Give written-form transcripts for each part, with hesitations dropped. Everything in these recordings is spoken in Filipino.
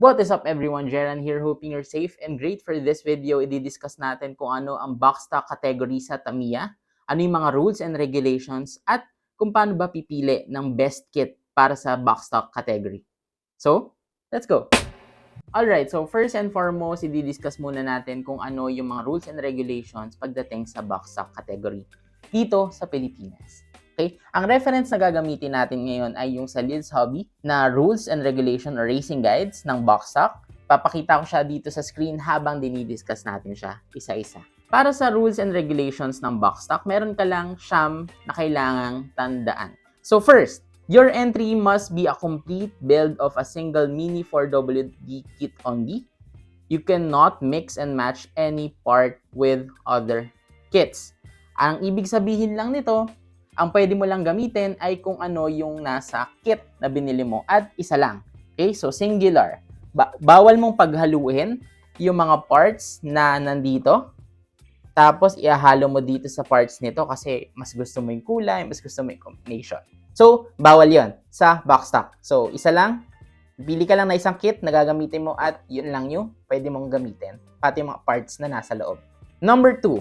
What is up everyone, Jeran here, hoping you're safe and great. For this video, i-discuss natin kung ano ang box stock category sa Tamiya, ano yung mga rules and regulations, at kung paano ba pipili ng best kit para sa box stock category. So, let's go! Alright, so first and foremost, i-discuss muna natin kung ano yung mga rules and regulations pagdating sa box stock category dito sa Pilipinas. Okay? Ang reference na gagamitin natin ngayon ay yung sa Lids Hobby na Rules and Regulation or Racing Guides ng box stock. Papakita ko siya dito sa screen habang dinidiscuss natin siya isa-isa. Para sa Rules and Regulations ng box stock, meron ka lang siyam na kailangang tandaan. So first, your entry must be a complete build of a single Mini 4WD kit only. You cannot mix and match any part with other kits. Ang ibig sabihin lang nito, ang pwede mo lang gamitin ay kung ano yung nasa kit na binili mo at isa lang. Okay? So, singular. Bawal mong paghaluin yung mga parts na nandito. Tapos, ihahalo mo dito sa parts nito kasi mas gusto mo yung kulay, mas gusto mo yung combination. So, bawal yon sa box stock. So, isa lang. Bili ka lang na isang kit na gagamitin mo at yun lang yung pwede mong gamitin. Pati yung mga parts na nasa loob. Number 2.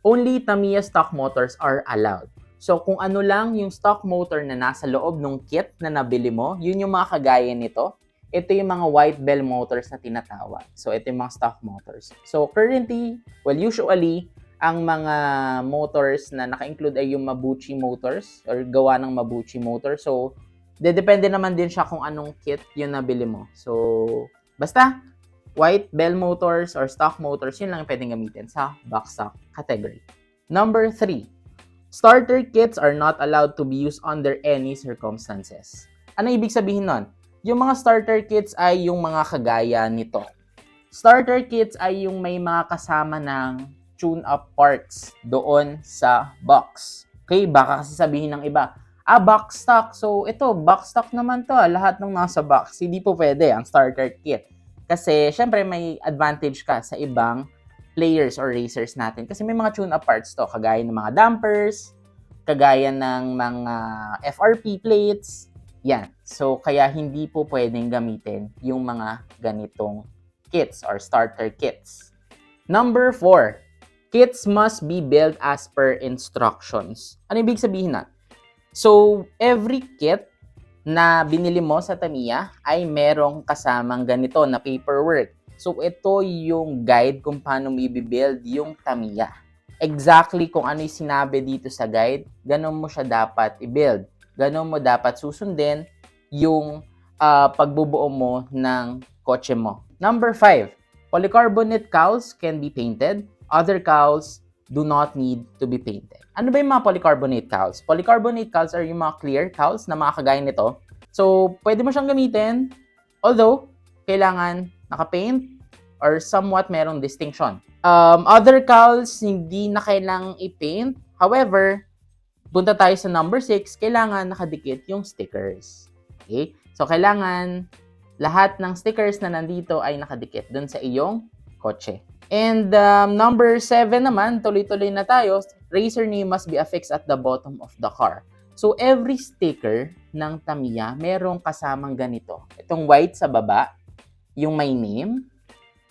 Only Tamiya stock motors are allowed. So, kung ano lang yung stock motor na nasa loob ng kit na nabili mo, yun yung mga kagaya nito. Ito yung mga white bell motors na tinatawag. So, ito yung mga stock motors. So, currently, usually, ang mga motors na naka-include ay yung Mabuchi motors or gawa ng Mabuchi motor. So, depende naman din siya kung anong kit yung nabili mo. So, basta, white bell motors or stock motors, yun lang yung pwedeng gamitin sa box stock category. Number 3. Starter kits are not allowed to be used under any circumstances. Ano ibig sabihin nun? Yung mga starter kits ay yung mga kagaya nito. Starter kits ay yung may mga kasama ng tune-up parts doon sa box. Okay, baka kasi sabihin ng iba, box stock. So, ito, box stock naman to. Lahat ng nasa box. Hindi po pwede ang starter kit. Kasi, syempre, may advantage ka sa ibang players or racers natin. Kasi may mga tune-up parts to, kagaya ng mga dampers, kagaya ng mga FRP plates, yan. So, kaya hindi po pwedeng gamitin yung mga ganitong kits or starter kits. Number 4, kits must be built as per instructions. Ano ibig sabihin na? So, every kit na binili mo sa Tamiya ay merong kasamang ganito na paperwork. So, ito yung guide kung paano mo i-build yung Tamiya. Exactly kung ano yung sinabi dito sa guide, ganun mo siya dapat i-build. Ganun mo dapat susundin yung pagbubuo mo ng kotse mo. Number 5, polycarbonate cowls can be painted. Other cowls do not need to be painted. Ano ba yung mga polycarbonate cowls? Polycarbonate cowls are yung mga clear cowls na mga kagaya nito. So, pwede mo siyang gamitin, although, kailangan naka-paint or somewhat merong distinction. Other cowls, hindi na kailangang i-paint. However, punta tayo sa number 6, kailangan nakadikit yung stickers. Okay? So, kailangan lahat ng stickers na nandito ay nakadikit dun sa iyong kotse. And number 7 naman, tuloy-tuloy na tayo, racer name must be affixed at the bottom of the car. So, every sticker ng Tamiya, merong kasamang ganito. Itong white sa baba, yung may name.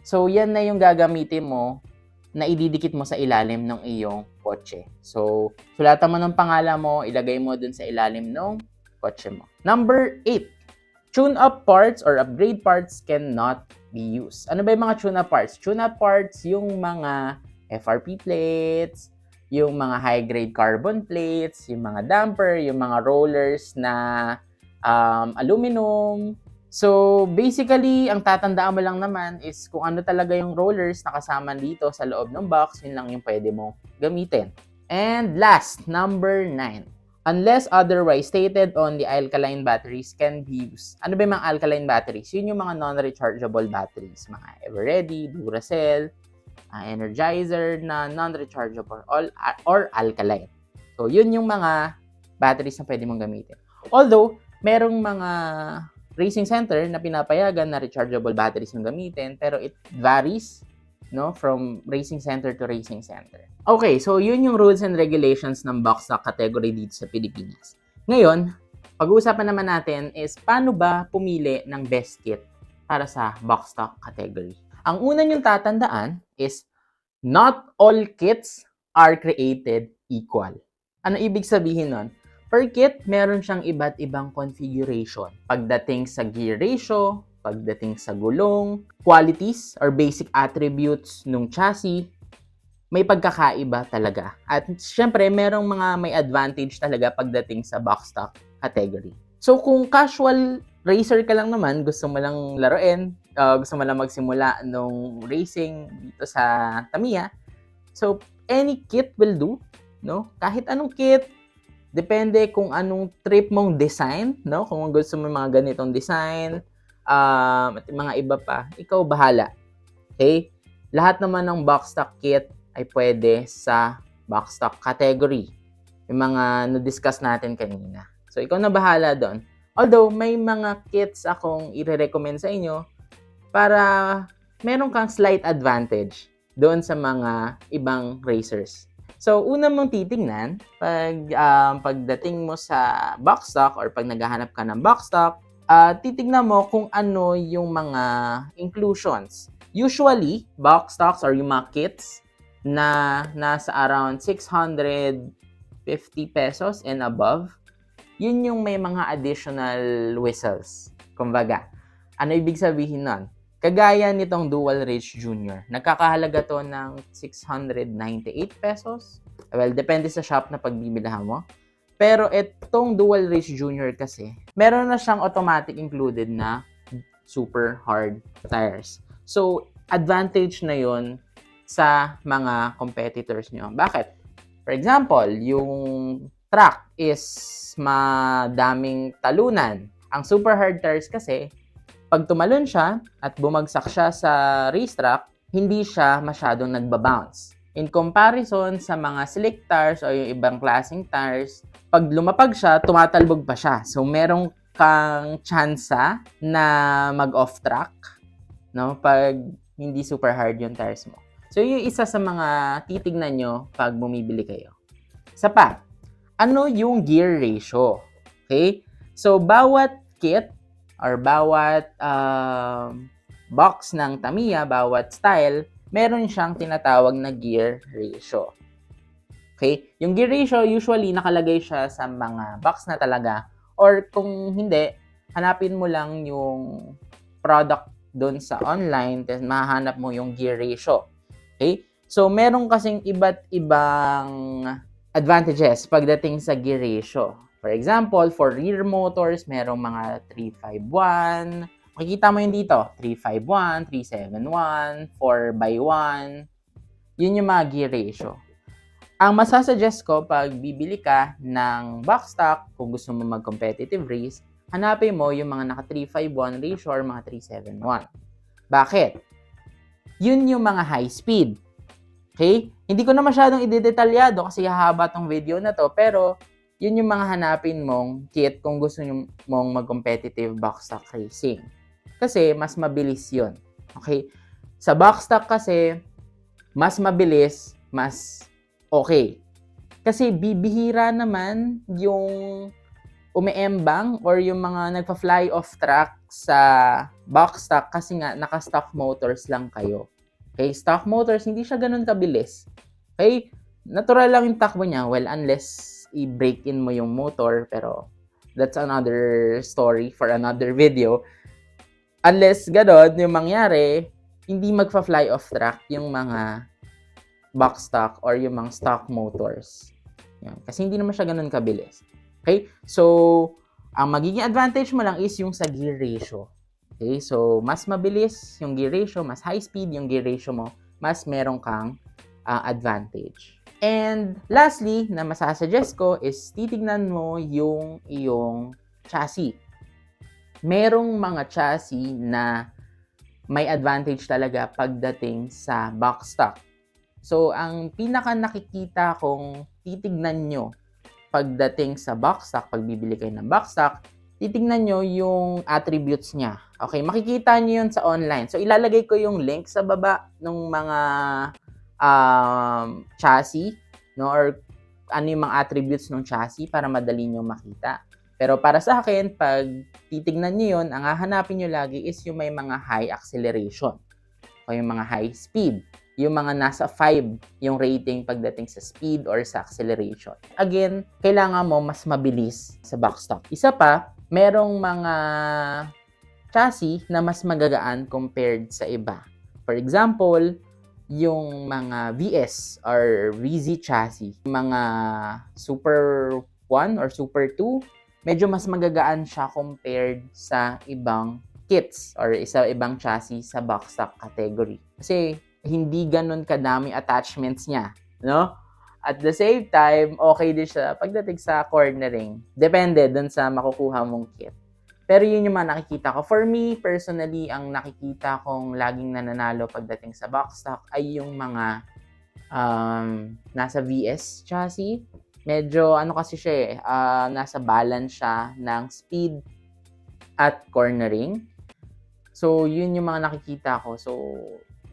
So, yan na yung gagamitin mo na ididikit mo sa ilalim ng iyong kotse. So, sulatan mo ng pangalan mo, ilagay mo dun sa ilalim ng kotse mo. Number 8, tune-up parts or upgrade parts cannot be used. Ano ba yung mga tune-up parts? Tune-up parts, yung mga FRP plates, yung mga high-grade carbon plates, yung mga damper, yung mga rollers na aluminum. So, basically, ang tatandaan mo lang naman is kung ano talaga yung rollers na kasama dito sa loob ng box, yun lang yung pwede mong gamitin. And last, number 9. Unless otherwise stated, only alkaline batteries can be used. Ano ba yung mga alkaline batteries? Yun yung mga non-rechargeable batteries. Mga Eveready, Duracell, Energizer na non-rechargeable or alkaline. So, yun yung mga batteries na pwede mong gamitin. Although, merong mga racing center na pinapayagan na rechargeable batteries yung gamitin, pero it varies, no, from racing center to racing center. Okay, so yun yung rules and regulations ng box stock category dito sa Pilipinas. Ngayon, pag-uusapan naman natin is paano ba pumili ng best kit para sa box stock category. Ang una niyong tatandaan is not all kits are created equal. Ano ibig sabihin nun? Per kit, meron siyang iba't ibang configuration. Pagdating sa gear ratio, pagdating sa gulong, qualities or basic attributes ng chassis, may pagkakaiba talaga. At syempre, merong mga may advantage talaga pagdating sa box stock category. So kung casual racer ka lang naman, gusto mo lang laruin, gusto mo lang magsimula nung racing dito sa Tamiya, so any kit will do, no? Kahit anong kit, depende kung anong trip mong design, no? Kung gusto mo mga ganitong design, at mga iba pa, ikaw bahala. Okay? Lahat naman ng box stock kit ay pwede sa box stock category. Yung mga na-discuss natin kanina. So, ikaw na bahala doon. Although, may mga kits akong i-recommend sa inyo para meron kang slight advantage doon sa mga ibang racers. So, una mong titingnan, pagdating mo sa box stock or pag naghahanap ka ng box stock, titignan mo kung ano yung mga inclusions. Usually, box stocks or yung mga kits na nasa around 650 pesos and above, yun yung may mga additional whistles. Kumbaga, ano ibig sabihin nun? Kagaya nitong Dual Rage Junior, nagkakahalaga to ng 698 pesos. Well, depende sa shop na pagbibilahan mo. Pero itong Dual Rage Junior kasi, meron na siyang automatic included na super hard tires. So, advantage na yun sa mga competitors nyo. Bakit? For example, yung track is madaming talunan. Ang super hard tires kasi, pag tumalon siya at bumagsak siya sa racetrack, hindi siya masyadong nagbabounce. In comparison sa mga slick tires o yung ibang klaseng tires, pag lumapag siya, tumatalbog pa siya. So, merong kang tsansa na mag-off track, no? Pag hindi super hard yung tires mo. So, yung isa sa mga titignan nyo pag bumibili kayo. Isa pa, ano yung gear ratio? Okay? So, bawat kit or bawat box ng Tamiya, bawat style, meron siyang tinatawag na gear ratio. Okay? Yung gear ratio, usually nakalagay siya sa mga box na talaga. Or kung hindi, hanapin mo lang yung product doon sa online, tapos mahanap mo yung gear ratio. Okay? So, meron kasing iba't ibang advantages pagdating sa gear ratio. For example, for rear motors, merong mga 351. Makikita mo yun dito, 351, 371, 4x1. Yun yung mga gear ratio. Ang masasuggest ko pag bibili ka ng box stock, kung gusto mo mag-competitive race, hanapin mo yung mga naka 351 ratio or mga 371. Bakit? Yun yung mga high speed. Okay? Hindi ko na masyadong idedetalyado kasi hahaba tong video na to, pero yun yung mga hanapin mong kit kung gusto mong mag-competitive box stock racing. Kasi mas mabilis yun. Okay? Sa box stock kasi, mas mabilis, mas okay. Kasi bibihira naman yung umeembang or yung mga nagpa-fly off track sa box stock kasi nga naka-stock motors lang kayo. Okay, stock motors hindi siya ganoon kabilis. Okay? Natural lang yung takbo niya, well, unless i-break in mo yung motor, pero that's another story for another video. Unless ganoon yung mangyari, hindi magpa-fly off track yung mga box stock or yung mga stock motors. Yan. Kasi hindi naman siya ganoon kabilis. Okay? So, ang magiging advantage mo lang is yung sa gear ratio. Okay? So, mas mabilis yung gear ratio, mas high speed yung gear ratio mo, mas meron kang advantage. And lastly, na masasuggest ko is titignan mo yung iyong chassis. Merong mga chassis na may advantage talaga pagdating sa box stock. So, ang pinaka nakikita kong titignan nyo pagdating sa box stock, pag bibili kayo ng box stock, titignan nyo yung attributes niya. Okay, makikita nyo yun sa online. So, ilalagay ko yung link sa baba ng mga chassis, no? Or ano yung mga attributes ng chassis para madali nyo makita. Pero para sa akin, pag titignan nyo yun, ang hahanapin nyo lagi is yung may mga high acceleration o yung mga high speed. Yung mga nasa 5 yung rating pagdating sa speed or sa acceleration. Again, kailangan mo mas mabilis sa box stock. Isa pa, merong mga chassis na mas magagaan compared sa iba. For example, yung mga VS or VZ chassis, mga Super 1 or Super 2, medyo mas magagaan siya compared sa ibang kits or ibang chassis sa box stock category. Kasi hindi ganun kadami attachments niya, no? At the same time, okay din siya pagdating sa cornering. Depende dun sa makukuha mong kit. Pero yun yung mga nakikita ko. For me, personally, ang nakikita kong laging nananalo pagdating sa box stock ay yung mga nasa VS chassis. Medyo kasi siya nasa balance siya ng speed at cornering. So, yun yung mga nakikita ko. So,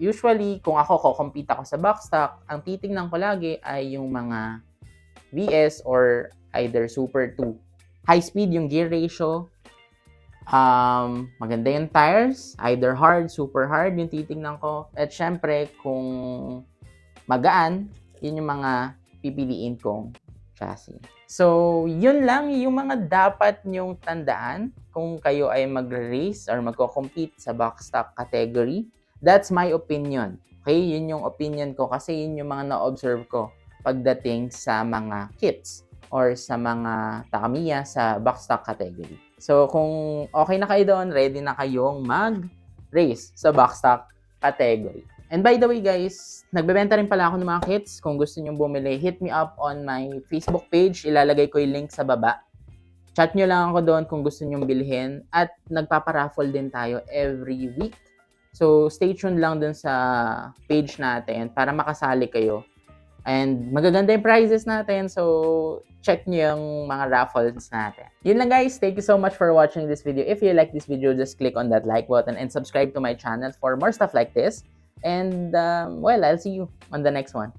usually, kung ako compete ako sa box stock, ang titingnan ko lagi ay yung mga VS or either Super 2. High speed yung gear ratio. Maganda yung tires, either hard, super hard yung titingnan ko. At syempre, kung magaan, yun yung mga pipiliin kong chassis. So, yun lang yung mga dapat nyong tandaan kung kayo ay mag-race or magko-compete sa box stock category. That's my opinion. Okay? Yun yung opinion ko kasi yun yung mga na-observe ko pagdating sa mga kits or sa mga Tamiya sa box stock category. So, kung okay na kayo doon, ready na kayong mag-race sa box stock category. And by the way guys, nagbebenta rin pala ako ng mga kits. Kung gusto nyo bumili, hit me up on my Facebook page. Ilalagay ko yung link sa baba. Chat nyo lang ako doon kung gusto nyo bilhin. At nagpaparaffle din tayo every week. So, stay tuned lang dun sa page natin para makasali kayo. And magaganda yung prizes natin. So, check nyo yung mga raffles natin. Yun lang guys. Thank you so much for watching this video. If you like this video, just click on that like button and subscribe to my channel for more stuff like this. And, well, I'll see you on the next one.